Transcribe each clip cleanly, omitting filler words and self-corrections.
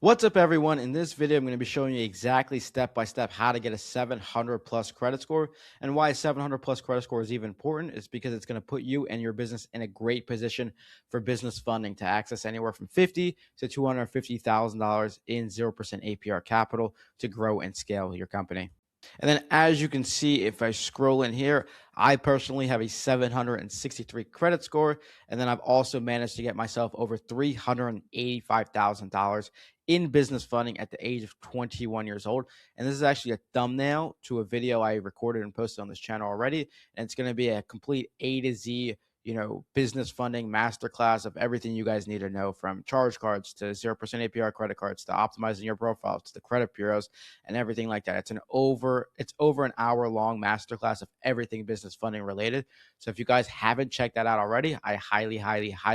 What's up, everyone? In this video, I'm going to be showing you exactly step by step how to get a 700 plus credit score. And why a 700 plus credit score is even important is because it's going to put you and your business in a great position for business funding to access anywhere from $50 to $250,000 in 0% APR capital to grow and scale your company. And then, as you can see, if I scroll in here, I personally have a 763 credit score. And then I've also managed to get myself over $385,000 in business funding at the age of 21 years old. And this is actually a thumbnail to a video I recorded and posted on this channel already. And it's going to be a complete A to Z business funding masterclass of everything you guys need to know, from charge cards to 0% APR credit cards to optimizing your profile to the credit bureaus and everything like that. It's over an hour long masterclass of everything business funding related. So if you guys haven't checked that out already, I highly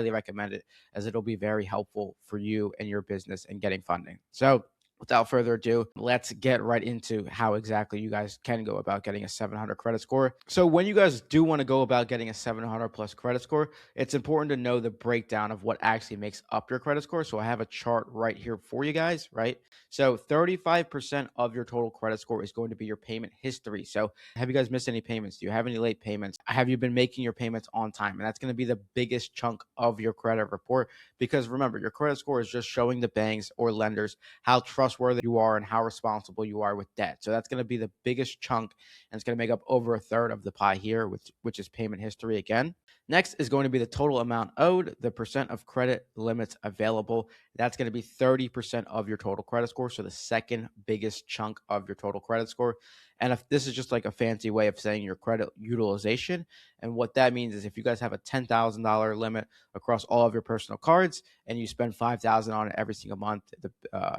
recommend it, as it'll be very helpful for you and your business in getting funding. So without further ado, let's get right into how exactly you guys can go about getting a 700 credit score. So when you guys do want to go about getting a 700 plus credit score, it's important to know the breakdown of what actually makes up your credit score. So I have a chart right here for you guys, right? So 35% of your total credit score is going to be your payment history. So have you guys missed any payments? Do you have any late payments? Have you been making your payments on time? And that's going to be the biggest chunk of your credit report, because remember, your credit score is just showing the banks or lenders how trustworthy you are and how responsible you are with debt. So that's going to be the biggest chunk, and it's going to make up over a third of the pie here, which is payment history again. Next is going to be the total amount owed, the percent of credit limits available. That's going to be 30% of your total credit score. So the second biggest chunk of your total credit score. And if this is just like a fancy way of saying your credit utilization. And what that means is if you guys have a $10,000 limit across all of your personal cards and you spend $5,000 on it every single month, the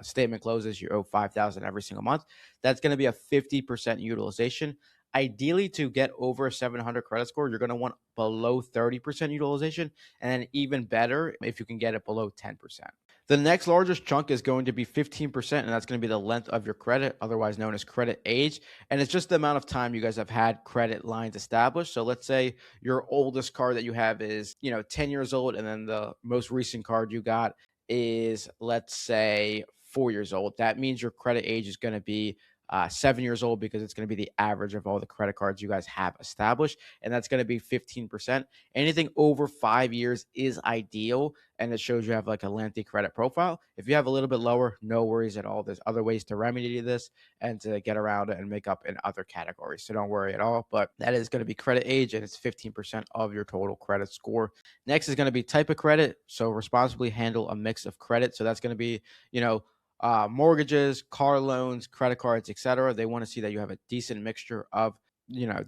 statement closes, you owe $5,000 every single month. That's going to be a 50% utilization. Ideally, to get over a 700 credit score, you're going to want below 30% utilization, and then even better if you can get it below 10%. The next largest chunk is going to be 15%, and that's going to be the length of your credit, otherwise known as credit age. And it's just the amount of time you guys have had credit lines established. So let's say your oldest card that you have is, 10 years old, and then the most recent card you got is, let's say, 4 years old. That means your credit age is going to be 7 years old, because it's going to be the average of all the credit cards you guys have established, and that's going to be 15%. Anything over 5 years is ideal, and it shows you have like a lengthy credit profile. If you have a little bit lower, no worries at all. There's other ways to remedy this and to get around it and make up in other categories, so don't worry at all. But that is going to be credit age, and it's 15% of your total credit score. Next is going to be type of credit. So responsibly handle a mix of credit. So that's going to be, mortgages, car loans, credit cards, etc. They want to see that you have a decent mixture of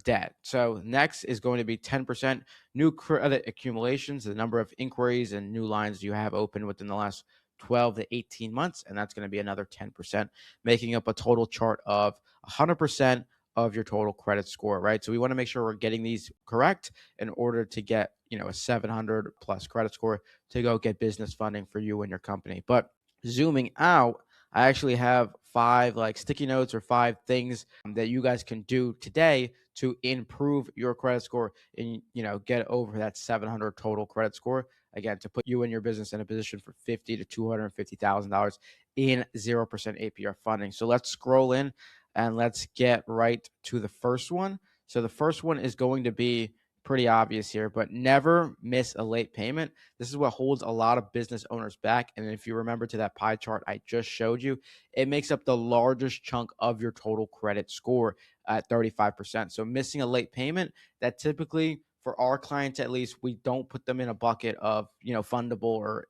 debt. So next is going to be 10% new credit accumulations, the number of inquiries and new lines you have open within the last 12 to 18 months, and that's going to be another 10%, making up a total chart of 100% of your total credit score, right? So we want to make sure we're getting these correct in order to get a 700 plus credit score to go get business funding for you and your company. But zooming out, I actually have 5 like sticky notes or 5 things that you guys can do today to improve your credit score and get over that 700 total credit score, again, to put you and your business in a position for $50 to $250,000 in 0% APR funding. So let's scroll in and let's get right to the first one. So the first one is going to be pretty obvious here, but never miss a late payment. This is what holds a lot of business owners back. And if you remember to that pie chart I just showed you, it makes up the largest chunk of your total credit score at 35%. So missing a late payment, that typically, for our clients at least, we don't put them in a bucket of, fundable or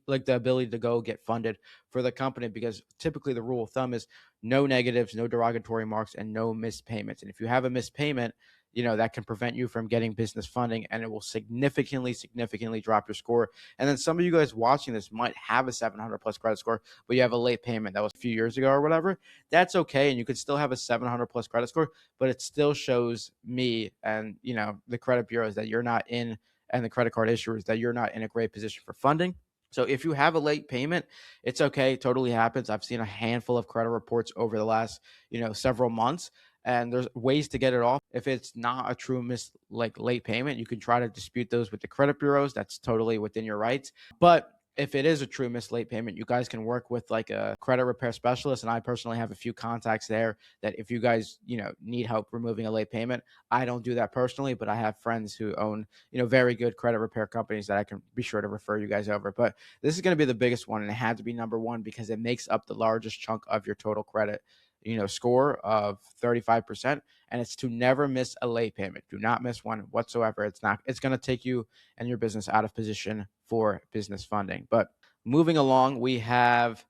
like the ability to go get funded for the company, because typically the rule of thumb is no negatives, no derogatory marks, and no missed payments. And if you have a missed payment, that can prevent you from getting business funding, and it will significantly drop your score. And then some of you guys watching this might have a 700 plus credit score, but you have a late payment that was a few years ago or whatever. That's okay. And you could still have a 700 plus credit score, but it still shows me and, the credit bureaus that you're not in, and the credit card issuers that you're not in a great position for funding. So if you have a late payment, it's okay. It totally happens. I've seen a handful of credit reports over the last, several months, and there's ways to get it off. If it's not a true late payment, you can try to dispute those with the credit bureaus. That's totally within your rights. But if it is a true missed late payment, you guys can work with like a credit repair specialist. And I personally have a few contacts there that if you guys, need help removing a late payment, I don't do that personally, but I have friends who own, very good credit repair companies that I can be sure to refer you guys over. But this is going to be the biggest one, and it had to be number one because it makes up the largest chunk of your total credit, score of 35%. And it's to never miss a late payment. Do not miss one whatsoever. It's going to take you and your business out of position for business funding. But moving along, we have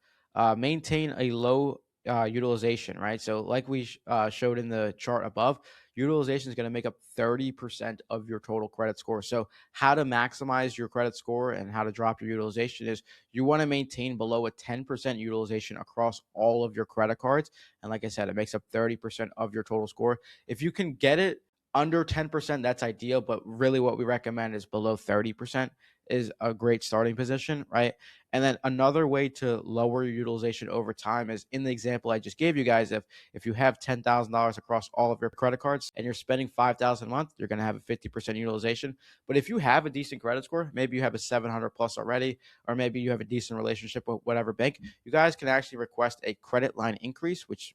maintain a low utilization, right? So, like we showed in the chart above, utilization is going to make up 30% of your total credit score. So, how to maximize your credit score and how to drop your utilization is you want to maintain below a 10% utilization across all of your credit cards. And like I said, it makes up 30% of your total score. If you can get it under 10%, that's ideal. But really, what we recommend is below 30% is a great starting position, right? And then another way to lower your utilization over time is in the example I just gave you guys. If you have $10,000 across all of your credit cards and you're spending 5,000 a month, you're going to have a 50% utilization. But if you have a decent credit score, maybe you have a 700 plus already, or maybe you have a decent relationship with whatever bank, you guys can actually request a credit line increase, which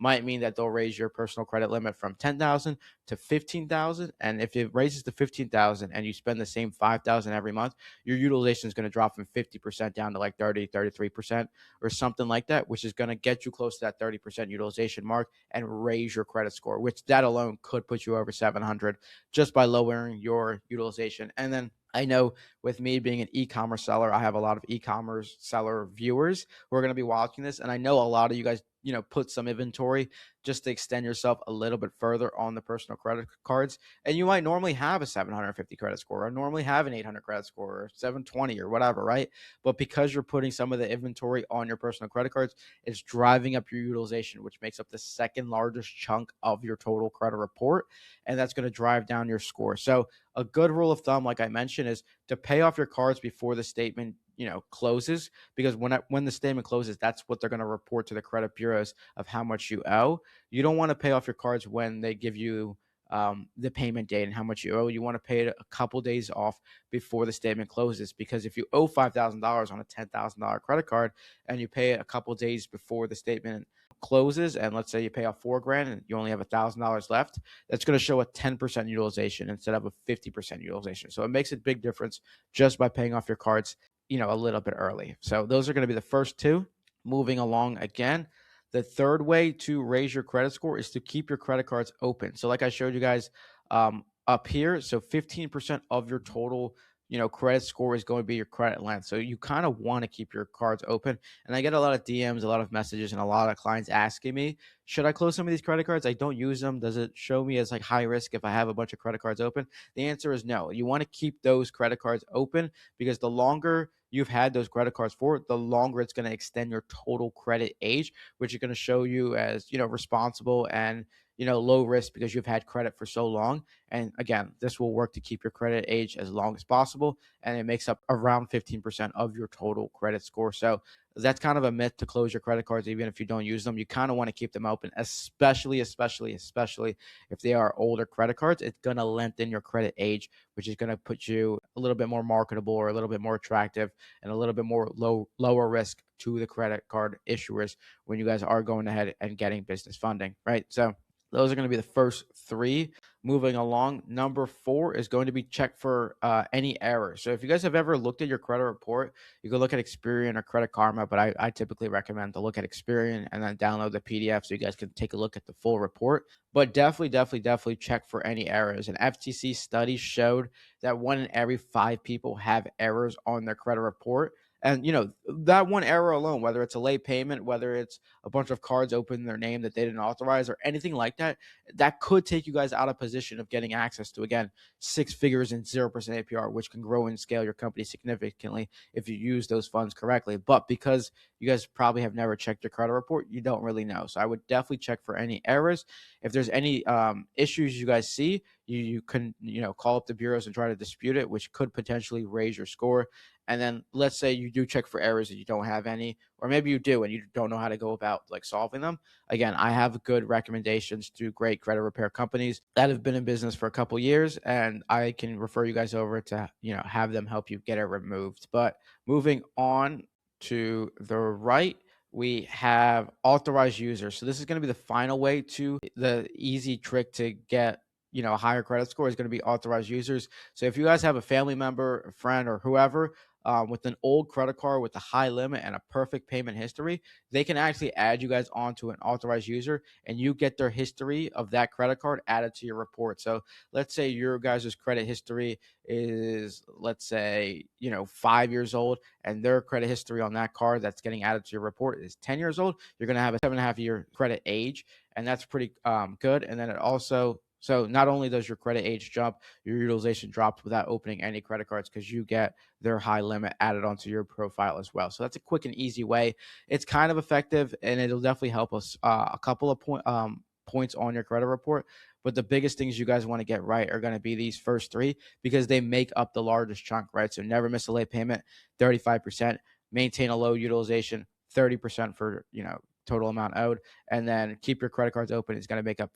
might mean that they'll raise your personal credit limit from 10,000 to 15,000. And if it raises to 15,000 and you spend the same 5,000 every month, your utilization is going to drop from 50% down to like 30, 33% or something like that, which is going to get you close to that 30% utilization mark and raise your credit score, which that alone could put you over 700 just by lowering your utilization. And then I know with me being an e-commerce seller, I have a lot of e-commerce seller viewers who are going to be watching this. And I know a lot of you guys, put some inventory just to extend yourself a little bit further on the personal credit cards. And you might normally have a 750 credit score or normally have an 800 credit score or 720 or whatever, right? But because you're putting some of the inventory on your personal credit cards, it's driving up your utilization, which makes up the second largest chunk of your total credit report. And that's going to drive down your score. So a good rule of thumb, like I mentioned, is to pay off your cards before the statement closes, because when the statement closes, that's what they're going to report to the credit bureaus of how much you owe. You don't want to pay off your cards when they give you the payment date and how much you owe. You want to pay it a couple days off before the statement closes, because if you owe $5,000 on a $10,000 credit card and you pay it a couple days before the statement closes, and let's say you pay off $4,000 and you only have $1,000 left, that's going to show a 10% utilization instead of a 50% utilization. So it makes a big difference just by paying off your cards a little bit early. So those are going to be the first two. Moving along again, the third way to raise your credit score is to keep your credit cards open. So like I showed you guys up here, so 15% of your total credit score is going to be your credit line. So you kind of want to keep your cards open. And I get a lot of DMs, a lot of messages, and a lot of clients asking me, should I close some of these credit cards? I don't use them. Does it show me as like high risk if I have a bunch of credit cards open? The answer is no. You want to keep those credit cards open, because the longer you've had those credit cards for, the longer it's going to extend your total credit age, which is going to show you as, responsible and, low risk because you've had credit for so long. And again, this will work to keep your credit age as long as possible. And it makes up around 15% of your total credit score. So that's kind of a myth to close your credit cards, even if you don't use them. You kind of want to keep them open, especially if they are older credit cards. It's going to lengthen your credit age, which is going to put you a little bit more marketable or a little bit more attractive and a little bit more lower risk to the credit card issuers when you guys are going ahead and getting business funding, right? So those are going to be the first three. Moving along, number 4 is going to be check for any errors. So if you guys have ever looked at your credit report, you can look at Experian or Credit Karma, but I typically recommend to look at Experian and then download the PDF so you guys can take a look at the full report. But definitely check for any errors. An FTC study showed that 1 in every 5 people have errors on their credit report. And that one error alone, whether it's a late payment, whether it's a bunch of cards open in their name that they didn't authorize or anything like that, that could take you guys out of position of getting access to, again, 6 figures and 0% APR, which can grow and scale your company significantly if you use those funds correctly. But because you guys probably have never checked your credit report, you don't really know. So I would definitely check for any errors. If there's any issues you guys see, you can, call up the bureaus and try to dispute it, which could potentially raise your score. And then let's say you do check for errors and you don't have any, or maybe you do and you don't know how to go about like solving them. Again, I have good recommendations to great credit repair companies that have been in business for a couple years, and I can refer you guys over to, have them help you get it removed. But moving on to the right, we have authorized users. So this is going to be the final way to the easy trick to get, a higher credit score is going to be authorized users. So if you guys have a family member, a friend, or whoever with an old credit card with a high limit and a perfect payment history, they can actually add you guys onto an authorized user, and you get their history of that credit card added to your report. So let's say your guys' credit history is, let's say, 5 years old, and their credit history on that card that's getting added to your report is 10 years old. You're going to have a 7.5 year credit age, and that's pretty good. And then it also, so not only does your credit age jump, your utilization drops without opening any credit cards because you get their high limit added onto your profile as well. So that's a quick and easy way. It's kind of effective, and it'll definitely help us a couple of points on your credit report. But the biggest things you guys want to get right are going to be these first three, because they make up the largest chunk, right? So never miss a late payment, 35%, maintain a low utilization, 30% for, total amount owed, and then keep your credit cards open is going to make up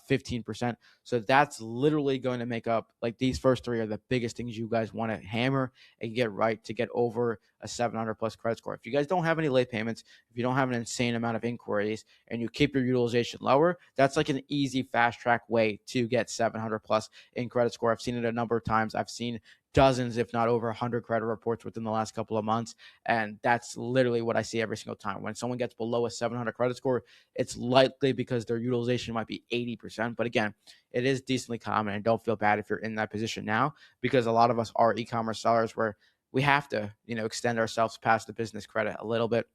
15%. So that's literally going to make up, like, these first three are the biggest things you guys want to hammer and get right to get over a 700 plus credit score. If you guys don't have any late payments, if you don't have an insane amount of inquiries, and you keep your utilization lower, that's like an easy fast track way to get 700 plus in credit score. I've seen it a number of times. I've seen dozens, if not over 100 credit reports within the last couple of months. And that's literally what I see every single time. When someone gets below a 700 credit score, it's likely because their utilization might be 80%. But again, it is decently common, and don't feel bad if you're in that position now, because a lot of us are e-commerce sellers where we have to, extend ourselves past the business credit a little bit,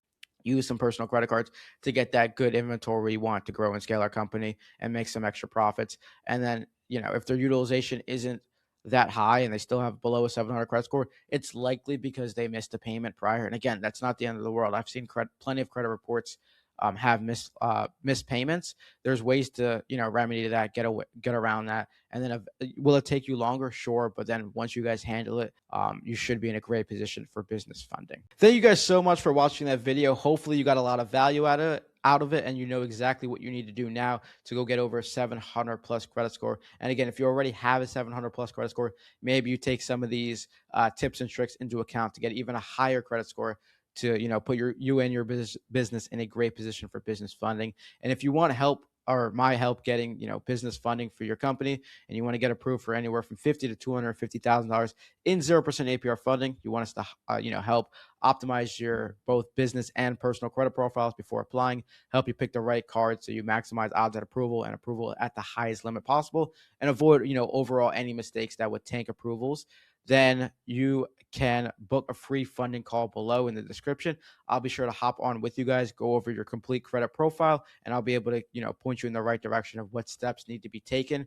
use some personal credit cards to get that good inventory we want to grow and scale our company and make some extra profits. And then, if their utilization isn't that high and they still have below a 700 credit score, it's likely because they missed a payment prior. And again, that's not the end of the world. I've seen plenty of credit reports have missed payments. There's ways to, remedy that, get around that. And then will it take you longer? Sure. But then once you guys handle it, you should be in a great position for business funding. Thank you guys so much for watching that video. Hopefully you got a lot of value out of it, and you know exactly what you need to do now to go get over a 700 plus credit score. And again, if you already have a 700 plus credit score, maybe you take some of these tips and tricks into account to get even a higher credit score to, put you and your business in a great position for business funding. And if you want help, or my help getting, business funding for your company, and you want to get approved for anywhere from $50,000 to $250,000 in 0% APR funding, you want us to help optimize your both business and personal credit profiles before applying, help you pick the right card so you maximize odds at approval and approval at the highest limit possible, and avoid, overall any mistakes that would tank approvals, then you can book a free funding call below in the description. I'll be sure to hop on with you guys, go over your complete credit profile, and I'll be able to, point you in the right direction of what steps need to be taken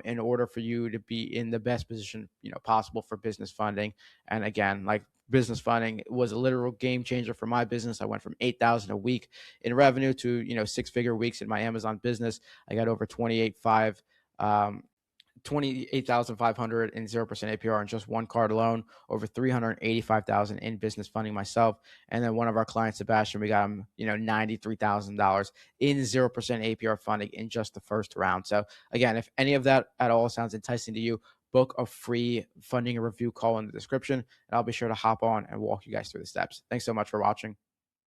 in order for you to be in the best position, possible for business funding. And again, like, business funding was a literal game changer for my business. I went from 8,000 a week in revenue to, 6-figure weeks in my Amazon business. I got over 28,500 in 0% APR on just one card alone, over 385,000 in business funding myself. And then one of our clients, Sebastian, we got him, $93,000 in 0% APR funding in just the first round. So again, if any of that at all sounds enticing to you, book a free funding review call in the description, and I'll be sure to hop on and walk you guys through the steps. Thanks so much for watching.